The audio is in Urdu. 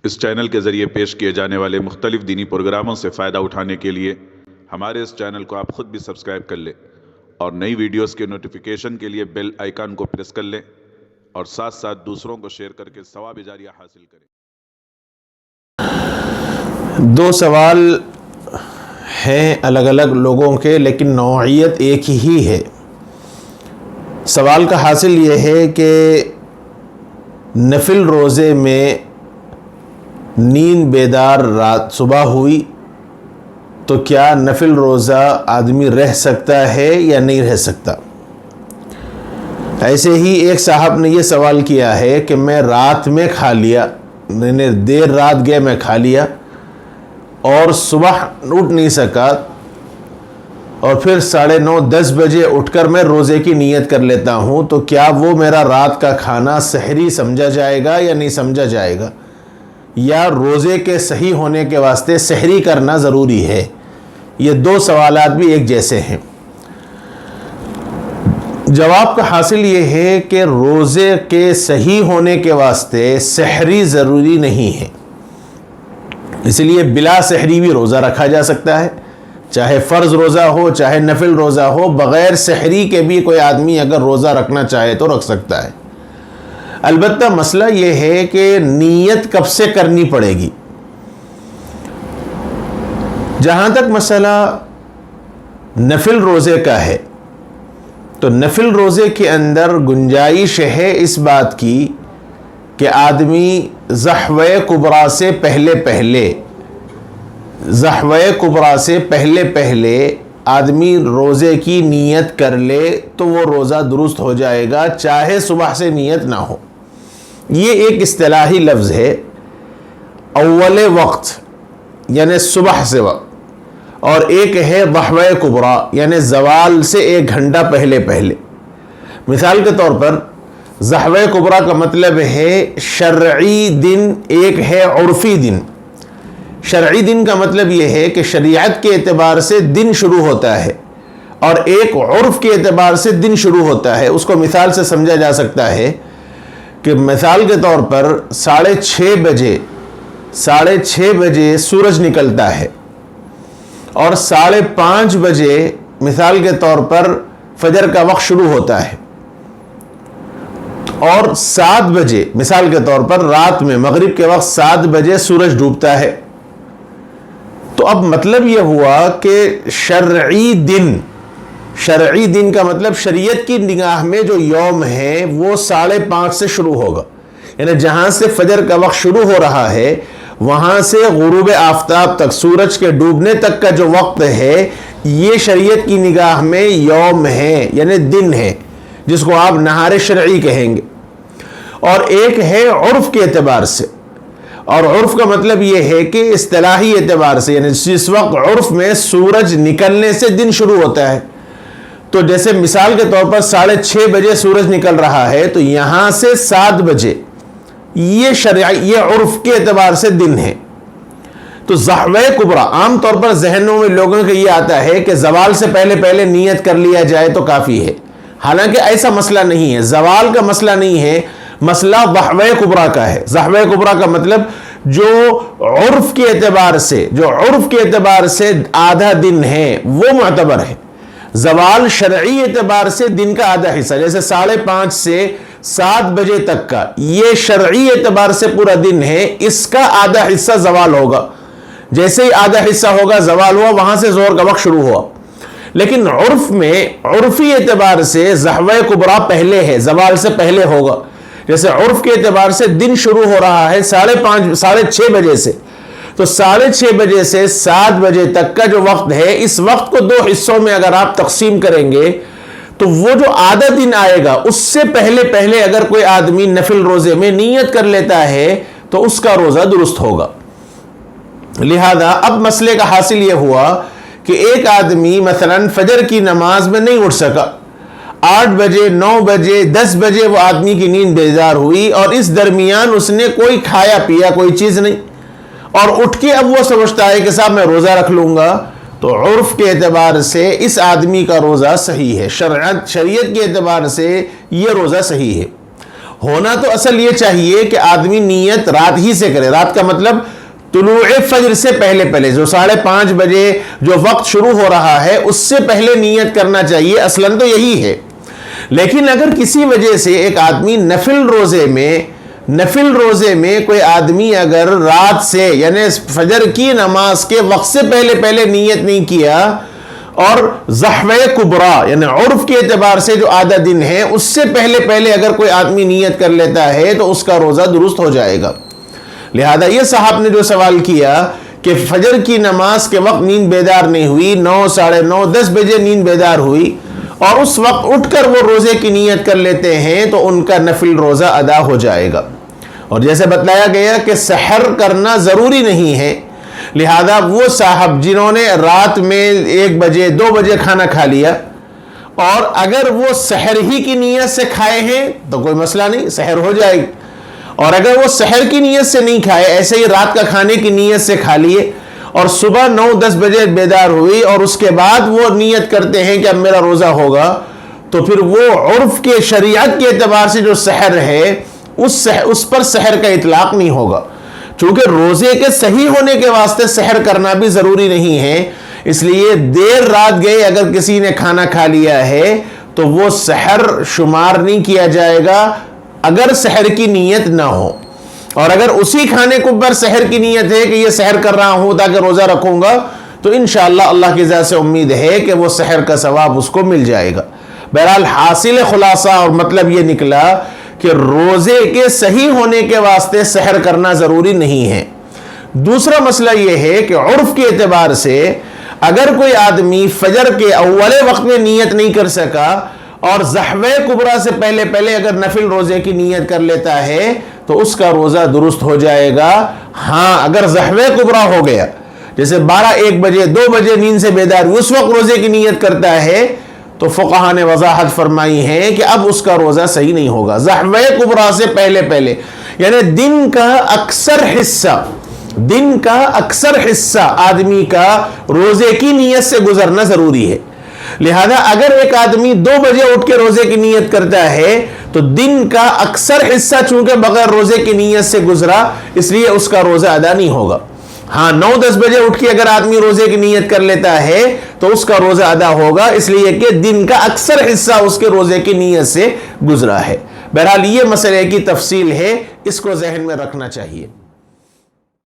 اس چینل کے ذریعے پیش کیے جانے والے مختلف دینی پروگراموں سے فائدہ اٹھانے کے لیے ہمارے اس چینل کو آپ خود بھی سبسکرائب کر لیں اور نئی ویڈیوز کے نوٹیفیکیشن کے لیے بیل آئیکن کو پریس کر لیں اور ساتھ ساتھ دوسروں کو شیئر کر کے ثواب جاریہ حاصل کریں۔ دو سوال ہیں الگ الگ لوگوں کے، لیکن نوعیت ایک ہی ہے۔ سوال کا حاصل یہ ہے کہ نفل روزے میں نیند بیدار رات صبح ہوئی تو کیا نفل روزہ آدمی رہ سکتا ہے یا نہیں رہ سکتا؟ ایسے ہی ایک صاحب نے یہ سوال کیا ہے کہ میں رات میں کھا لیا، میں نے دیر رات گئے میں کھا لیا اور صبح اٹھ نہیں سکا، اور پھر 9:30 10 بجے اٹھ کر میں روزے کی نیت کر لیتا ہوں، تو کیا وہ میرا رات کا کھانا سحری سمجھا جائے گا یا نہیں سمجھا جائے گا، یا روزے کے صحیح ہونے کے واسطے سحری کرنا ضروری ہے؟ یہ دو سوالات بھی ایک جیسے ہیں۔ جواب کا حاصل یہ ہے کہ روزے کے صحیح ہونے کے واسطے سحری ضروری نہیں ہے، اس لیے بلا سحری بھی روزہ رکھا جا سکتا ہے، چاہے فرض روزہ ہو چاہے نفل روزہ ہو، بغیر سحری کے بھی کوئی آدمی اگر روزہ رکھنا چاہے تو رکھ سکتا ہے۔ البتہ مسئلہ یہ ہے کہ نیت کب سے کرنی پڑے گی۔ جہاں تک مسئلہ نفل روزے کا ہے تو نفل روزے کے اندر گنجائش ہے اس بات کی کہ آدمی ضحوہ کبریٰ سے پہلے آدمی روزے کی نیت کر لے تو وہ روزہ درست ہو جائے گا، چاہے صبح سے نیت نہ ہو۔ یہ ایک اصطلاحی لفظ ہے، اول وقت یعنی صبح سے وقت، اور ایک ہے ضحوہ کبریٰ یعنی زوال سے 1 گھنٹہ پہلے۔ مثال کے طور پر ضحوہ کبریٰ کا مطلب ہے شرعی دن، ایک ہے عرفی دن۔ شرعی دن کا مطلب یہ ہے کہ شریعت کے اعتبار سے دن شروع ہوتا ہے، اور ایک عرف کے اعتبار سے دن شروع ہوتا ہے۔ اس کو مثال سے سمجھا جا سکتا ہے کہ مثال کے طور پر 6:30 بجے سورج نکلتا ہے، اور 5:30 بجے مثال کے طور پر فجر کا وقت شروع ہوتا ہے، اور 7 بجے مثال کے طور پر رات میں مغرب کے وقت 7 بجے سورج ڈوبتا ہے۔ تو اب مطلب یہ ہوا کہ شرعی دن کا مطلب شریعت کی نگاہ میں جو یوم ہے وہ 5:30 سے شروع ہوگا، یعنی جہاں سے فجر کا وقت شروع ہو رہا ہے وہاں سے غروب آفتاب تک، سورج کے ڈوبنے تک کا جو وقت ہے، یہ شریعت کی نگاہ میں یوم ہے یعنی دن ہے، جس کو آپ نہار شرعی کہیں گے۔ اور ایک ہے عرف کے اعتبار سے، اور عرف کا مطلب یہ ہے کہ اصطلاحی اعتبار سے، یعنی جس وقت عرف میں سورج نکلنے سے دن شروع ہوتا ہے۔ تو جیسے مثال کے طور پر 6:30 بجے سورج نکل رہا ہے تو یہاں سے 7 بجے یہ عرف کے اعتبار سے دن ہے۔ تو ضحوہ کبریٰ عام طور پر ذہنوں میں لوگوں کے یہ آتا ہے کہ زوال سے پہلے نیت کر لیا جائے تو کافی ہے، حالانکہ ایسا مسئلہ نہیں ہے۔ زوال کا مسئلہ نہیں ہے، مسئلہ ضحوہ کبریٰ کا ہے۔ ضحوہ کبریٰ کا مطلب جو عرف کے اعتبار سے آدھا دن ہے وہ معتبر ہے۔ زوال شرعی اعتبار سے دن کا آدھا حصہ، جیسے 5:30 سے 7 بجے تک کا، یہ شرعی اعتبار سے پورا دن ہے، اس کا آدھا حصہ زوال ہوگا۔ جیسے ہی آدھا حصہ ہوگا زوال ہوا، وہاں سے ظہر کا وقت شروع ہوا۔ لیکن عرف میں عرفی اعتبار سے ضحوہ کبریٰ پہلے ہے، زوال سے پہلے ہوگا۔ جیسے عرف کے اعتبار سے دن شروع ہو رہا ہے 6:30 بجے سے، تو 6:30 بجے سے 7 بجے تک کا جو وقت ہے، اس وقت کو 2 حصوں میں اگر آپ تقسیم کریں گے تو وہ جو آدھا دن آئے گا اس سے پہلے اگر کوئی آدمی نفل روزے میں نیت کر لیتا ہے تو اس کا روزہ درست ہوگا۔ لہذا اب مسئلے کا حاصل یہ ہوا کہ ایک آدمی مثلا فجر کی نماز میں نہیں اٹھ سکا، 8 بجے 9 بجے 10 بجے وہ آدمی کی نیند بیدار ہوئی، اور اس درمیان اس نے کوئی کھایا پیا کوئی چیز نہیں، اور اٹھ کے اب وہ سمجھتا ہے کہ صاحب میں روزہ رکھ لوں گا، تو عرف کے اعتبار سے اس آدمی کا روزہ صحیح ہے، شریعت کے اعتبار سے یہ روزہ صحیح ہے۔ ہونا تو اصل یہ چاہیے کہ آدمی نیت رات ہی سے کرے. رات کا مطلب طلوع فجر سے پہلے پہلے، جو 5:30 بجے جو وقت شروع ہو رہا ہے اس سے پہلے نیت کرنا چاہیے. اصلاً تو یہی ہے. لیکن اگر کسی وجہ سے ایک آدمی نفل روزے میں کوئی آدمی اگر رات سے یعنی فجر کی نماز کے وقت سے پہلے پہلے نیت نہیں کیا، اور زحوہ کبریٰ یعنی عرف کے اعتبار سے جو آدھا دن ہے اس سے پہلے پہلے اگر کوئی آدمی نیت کر لیتا ہے تو اس کا روزہ درست ہو جائے گا. لہذا یہ صاحب نے جو سوال کیا کہ فجر کی نماز کے وقت نیند بیدار نہیں ہوئی، 9، 9:30، 10 بجے نیند بیدار ہوئی اور اس وقت اٹھ کر وہ روزے کی نیت کر لیتے ہیں تو ان کا نفل روزہ ادا ہو جائے گا. اور جیسے بتلایا گیا کہ سحر کرنا ضروری نہیں ہے، لہذا وہ صاحب جنہوں نے رات میں 1 بجے 2 بجے کھانا کھا لیا اور اگر وہ سحر ہی کی نیت سے کھائے ہیں تو کوئی مسئلہ نہیں، سحر ہو جائے گی. اور اگر وہ سحر کی نیت سے نہیں کھائے، ایسے ہی رات کا کھانے کی نیت سے کھا لیے اور صبح 9-10 بجے بیدار ہوئی اور اس کے بعد وہ نیت کرتے ہیں کہ اب میرا روزہ ہوگا، تو پھر وہ عرف کے شریعت کے اعتبار سے جو سحر ہے اس پر سحر کا اطلاق نہیں ہوگا. چونکہ روزے کے صحیح ہونے کے واسطے سحر کرنا بھی ضروری نہیں ہے، اس لیے دیر رات گئے اگر کسی نے کھانا کھا لیا ہے تو وہ سحر شمار نہیں کیا جائے گا اگر سحر کی نیت نہ ہو. اور اگر اسی کھانے کو پر سحر کی نیت ہے کہ یہ سحر کر رہا ہوں تاکہ روزہ رکھوں گا، تو انشاءاللہ اللہ کی ذات سے امید ہے کہ وہ سحر کا ثواب اس کو مل جائے گا. بہرحال حاصل خلاصہ اور مطلب یہ نکلا کہ روزے کے صحیح ہونے کے واسطے سحر کرنا ضروری نہیں ہے. دوسرا مسئلہ یہ ہے کہ عرف کے اعتبار سے اگر کوئی آدمی فجر کے اول وقت میں نیت نہیں کر سکا اور زحوہ کبریٰ سے پہلے پہلے اگر نفل روزے کی نیت کر لیتا ہے تو اس کا روزہ درست ہو جائے گا. ہاں اگر زحوہ کبریٰ ہو گیا، جیسے 12-1 بجے 2 بجے نیند سے بیدار اس وقت روزے کی نیت کرتا ہے تو فقہاء نے وضاحت فرمائی ہے کہ اب اس کا روزہ صحیح نہیں ہوگا. زحوہ کبریٰ سے پہلے پہلے یعنی دن کا اکثر حصہ آدمی کا روزے کی نیت سے گزرنا ضروری ہے. لہذا اگر ایک آدمی 2 بجے اٹھ کے روزے کی نیت کرتا ہے تو دن کا اکثر حصہ چونکہ بغیر روزے کی نیت سے گزرا، اس لیے اس کا روزہ ادا نہیں ہوگا. ہاں 9-10 بجے اٹھ کے اگر آدمی روزے کی نیت کر لیتا ہے تو اس کا روزہ ادا ہوگا، اس لیے کہ دن کا اکثر حصہ اس کے روزے کی نیت سے گزرا ہے. بہرحال یہ مسئلے کی تفصیل ہے، اس کو ذہن میں رکھنا چاہیے.